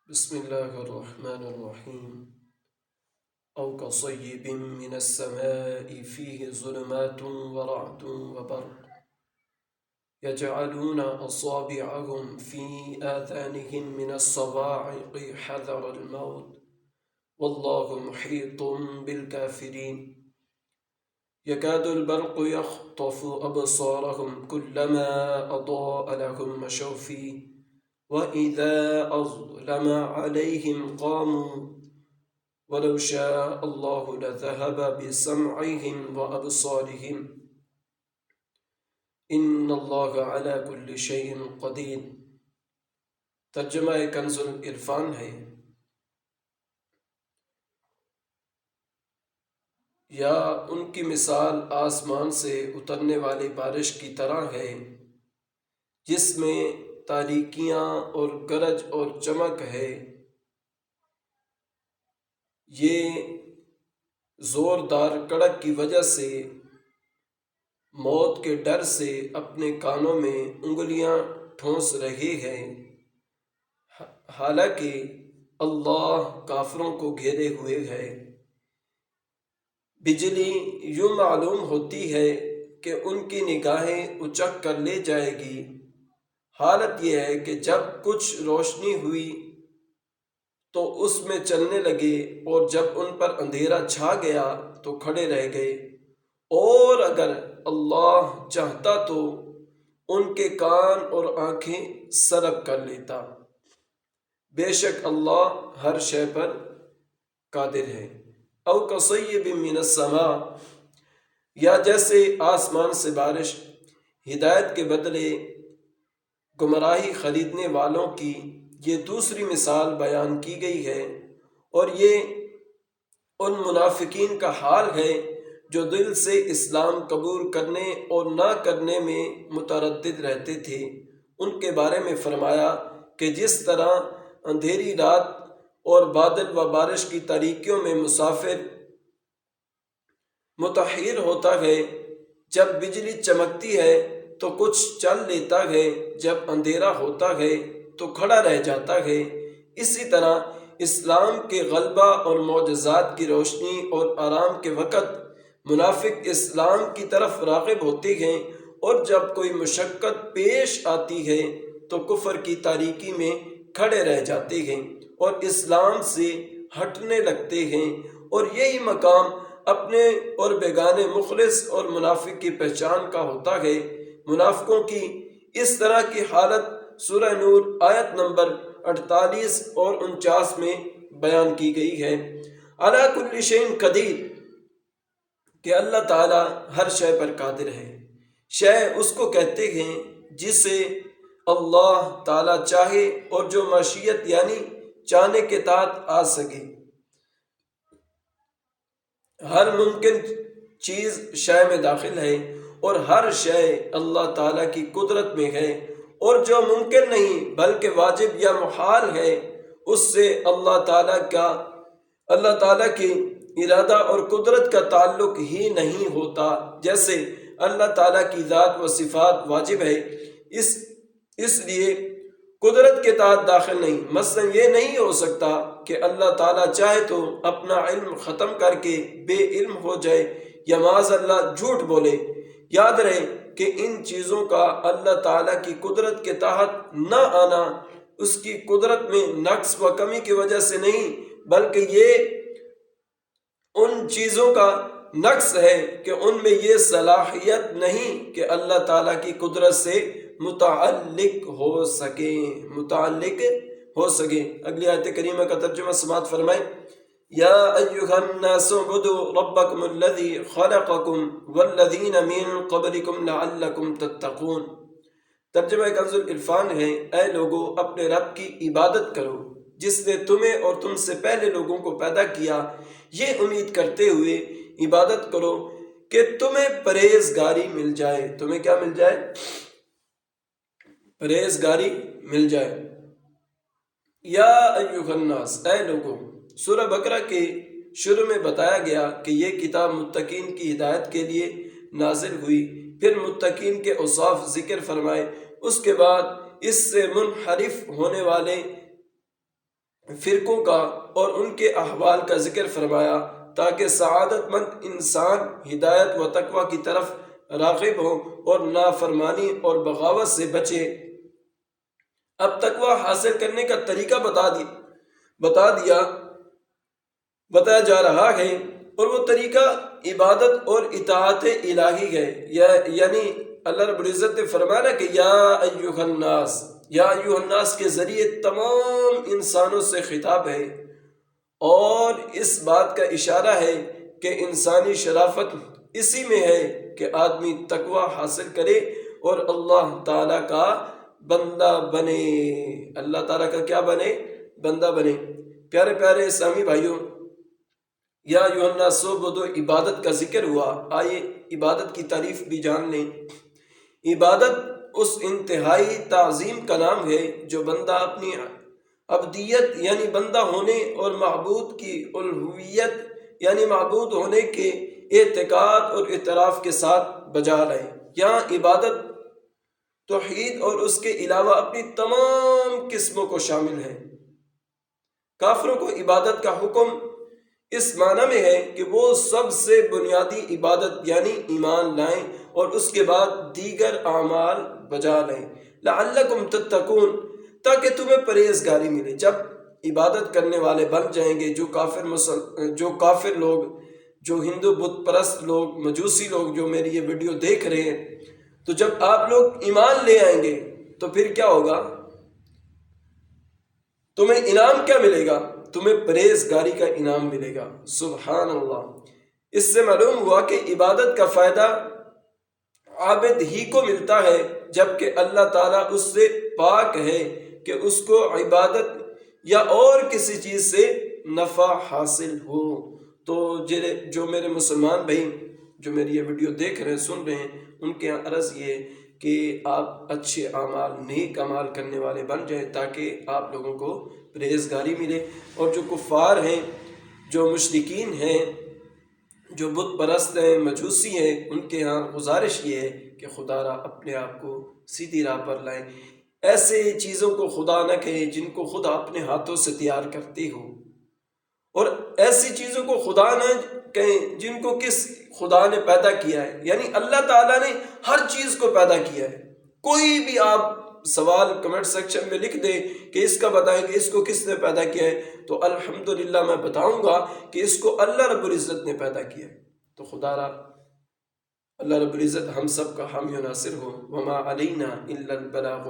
بسم الله الرحمن الرحيم أو كصيب من السماء فيه ظلمات ورعد وبرق يجعلون أصابعهم في آذانهم من الصواعق حذر الموت والله محيط بالكافرين يكاد البرق يخطف أبصارهم كلما أضاء لهم مشوا فيه وإذا أظلم عليهم قاموا ولو شاء الله لذهب بسمعهم وأبصارهم إن الله على كل شيء قدير۔ ترجمہ کنز العرفان ہے۔ یا ان کی مثال آسمان سے اترنے والی بارش کی طرح ہے جس میں تاریکیاں اور گرج اور چمک ہے۔ یہ زوردار کڑک کی وجہ سے موت کے ڈر سے اپنے کانوں میں انگلیاں ٹھونس رہے ہیں، حالانکہ اللہ کافروں کو گھیرے ہوئے ہے۔ بجلی یوں معلوم ہوتی ہے کہ ان کی نگاہیں اچک کر لے جائے گی۔ حالت یہ ہے کہ جب کچھ روشنی ہوئی تو اس میں چلنے لگے، اور جب ان پر اندھیرا چھا گیا تو کھڑے رہ گئے، اور اگر اللہ چاہتا تو ان کے کان اور آنکھیں سلب کر لیتا۔ بے شک اللہ ہر شے پر قادر ہے۔ او کصیب من السماء، یا جیسے آسمان سے بارش ہدایت کے بدلے گمراہی خریدنے والوں کی یہ دوسری مثال بیان کی گئی ہے، اور یہ ان منافقین کا حال ہے جو دل سے اسلام قبول کرنے اور نہ کرنے میں متردد رہتے تھے۔ ان کے بارے میں فرمایا کہ جس طرح اندھیری رات اور بادل و بارش کی تاریکیوں میں مسافر متحیر ہوتا ہے، جب بجلی چمکتی ہے تو کچھ چل لیتا ہے، جب اندھیرا ہوتا ہے تو کھڑا رہ جاتا ہے، اسی طرح اسلام کے غلبہ اور معجزات کی روشنی اور آرام کے وقت منافق اسلام کی طرف راغب ہوتے ہیں، اور جب کوئی مشقت پیش آتی ہے تو کفر کی تاریکی میں کھڑے رہ جاتے ہیں اور اسلام سے ہٹنے لگتے ہیں، اور یہی مقام اپنے اور بیگانے مخلص اور منافق کی پہچان کا ہوتا ہے۔ منافقوں کی اس طرح کی حالت سورہ نور آیت نمبر 48 اور 49 میں بیان کی گئی ہے۔ علی کل شیء قدیر، کہ اللہ تعالی ہر شے پر قادر ہے۔ شے اس کو کہتے ہیں جسے اللہ تعالی چاہے اور جو مشیت یعنی چاہنے کے تحت آ سکے۔ ہر ممکن چیز شے میں داخل ہے، اور ہر شے اللہ تعالیٰ کی قدرت میں ہے، اور جو ممکن نہیں بلکہ واجب یا محال ہے اس سے اللہ تعالیٰ کی ارادہ اور قدرت کا تعلق ہی نہیں ہوتا۔ جیسے اللہ تعالیٰ کی ذات و صفات واجب ہے، اس لیے قدرت کے تحت داخل نہیں۔ مثلا یہ نہیں ہو سکتا کہ اللہ تعالیٰ چاہے تو اپنا علم ختم کر کے بے علم ہو جائے، یا معاذ اللہ جھوٹ بولے۔ یاد رہے کہ ان چیزوں کا اللہ تعالیٰ کی قدرت کے تحت نہ آنا اس کی قدرت میں نقص و کمی کی وجہ سے نہیں، بلکہ یہ ان چیزوں کا نقص ہے کہ ان میں یہ صلاحیت نہیں کہ اللہ تعالیٰ کی قدرت سے متعلق ہو سکے۔ اگلی آیت کریمہ کا ترجمہ سماعت فرمائیں۔ یا ایھا الناس اعبدوا ربکم الذی خلقکم والذین من قبلکم لعلکم تتقون۔ ترجمہ کنز العرفان ہے، اے لوگو اپنے رب کی عبادت کرو جس نے تمہیں اور تم سے پہلے لوگوں کو پیدا کیا، یہ امید کرتے ہوئے عبادت کرو کہ تمہیں پرہیزگاری مل جائے۔ تمہیں کیا مل جائے؟ پرہیزگاری مل جائے۔ یا ایھا الناس، اے لوگو۔ سورہ بقرہ کے شروع میں بتایا گیا کہ یہ کتاب متقین کی ہدایت کے لیے نازل ہوئی، پھر متقین کے اوصاف ذکر فرمائے، اس کے بعد اس سے منحرف ہونے والے فرقوں کا اور ان کے احوال کا ذکر فرمایا تاکہ سعادت مند انسان ہدایت و تقوی کی طرف راغب ہو اور نافرمانی اور بغاوت سے بچے۔ اب تقوی حاصل کرنے کا طریقہ بتایا جا رہا ہے، اور وہ طریقہ عبادت اور اطاعت الہی ہے۔ یعنی اللہ رب العزت نے فرمایا کہ یا ایھا الناس کے ذریعے تمام انسانوں سے خطاب ہے، اور اس بات کا اشارہ ہے کہ انسانی شرافت اسی میں ہے کہ آدمی تقوی حاصل کرے اور اللہ تعالیٰ کا بندہ بنے۔ اللہ تعالیٰ کا کیا بنے؟ بندہ بنے۔ پیارے پیارے اسلامی بھائیوں، یا ایھا الناس اعبدوا، عبادت کا ذکر ہوا، آئیے عبادت کی تعریف بھی جان لیں۔ عبادت اس انتہائی تعظیم کا نام ہے جو بندہ اپنی عبدیت یعنی بندہ ہونے اور معبود کی الوہیت یعنی معبود ہونے کے اعتقاد اور اعتراف کے ساتھ بجا لائے۔ یہاں عبادت توحید اور اس کے علاوہ اپنی تمام قسموں کو شامل ہے۔ کافروں کو عبادت کا حکم اس معنی میں ہے کہ وہ سب سے بنیادی عبادت یعنی ایمان لائیں اور اس کے بعد دیگر اعمال بجا لیں، لعلکم تتقون، تاکہ تمہیں پرہیزگاری ملے۔ جب عبادت کرنے والے بن جائیں گے، جو کافر لوگ، جو ہندو بت پرست لوگ، مجوسی لوگ جو میری یہ ویڈیو دیکھ رہے ہیں، تو جب آپ لوگ ایمان لے آئیں گے تو پھر کیا ہوگا؟ تمہیں انعام کیا ملے گا؟ تمہیں پرہیزگاری کا انعام ملے گا۔ سبحان اللہ۔ اس سے معلوم ہوا کہ عبادت کا فائدہ عابد ہی کو ملتا ہے، جبکہ اللہ تعالیٰ اس سے پاک ہے کہ اس کو عبادت یا اور کسی چیز سے نفع حاصل ہو۔ تو جو میرے مسلمان بھائی جو میری یہ ویڈیو دیکھ رہے ہیں، سن رہے ہیں، ان کے عرض یہ ہے کہ آپ اچھے اعمال، نیک اعمال کرنے والے بن جائیں تاکہ آپ لوگوں کو پرہیزگاری ملے۔ اور جو کفار ہیں، جو مشرکین ہیں، جو بت پرست ہیں، مجوسی ہیں، ان کے ہاں گزارش یہ ہے کہ خدا را اپنے آپ کو سیدھی راہ پر لائیں۔ ایسے چیزوں کو خدا نہ کہیں جن کو خدا اپنے ہاتھوں سے تیار کرتے ہو، اور ایسی چیزوں کو خدا نہ کہیں جن کو کس خدا نے پیدا کیا ہے۔ یعنی اللہ تعالیٰ نے ہر چیز کو پیدا کیا ہے۔ کوئی بھی آپ سوال کمنٹ سیکشن میں لکھ دیں کہ اس کا بتائیں کہ اس کو کس نے پیدا کیا ہے، تو الحمدللہ میں بتاؤں گا کہ اس کو اللہ رب العزت نے پیدا کیا ہے۔ تو خدا را اللہ رب العزت ہم سب کا حامی و ناصر ہو۔ وما علینا الا البلاغ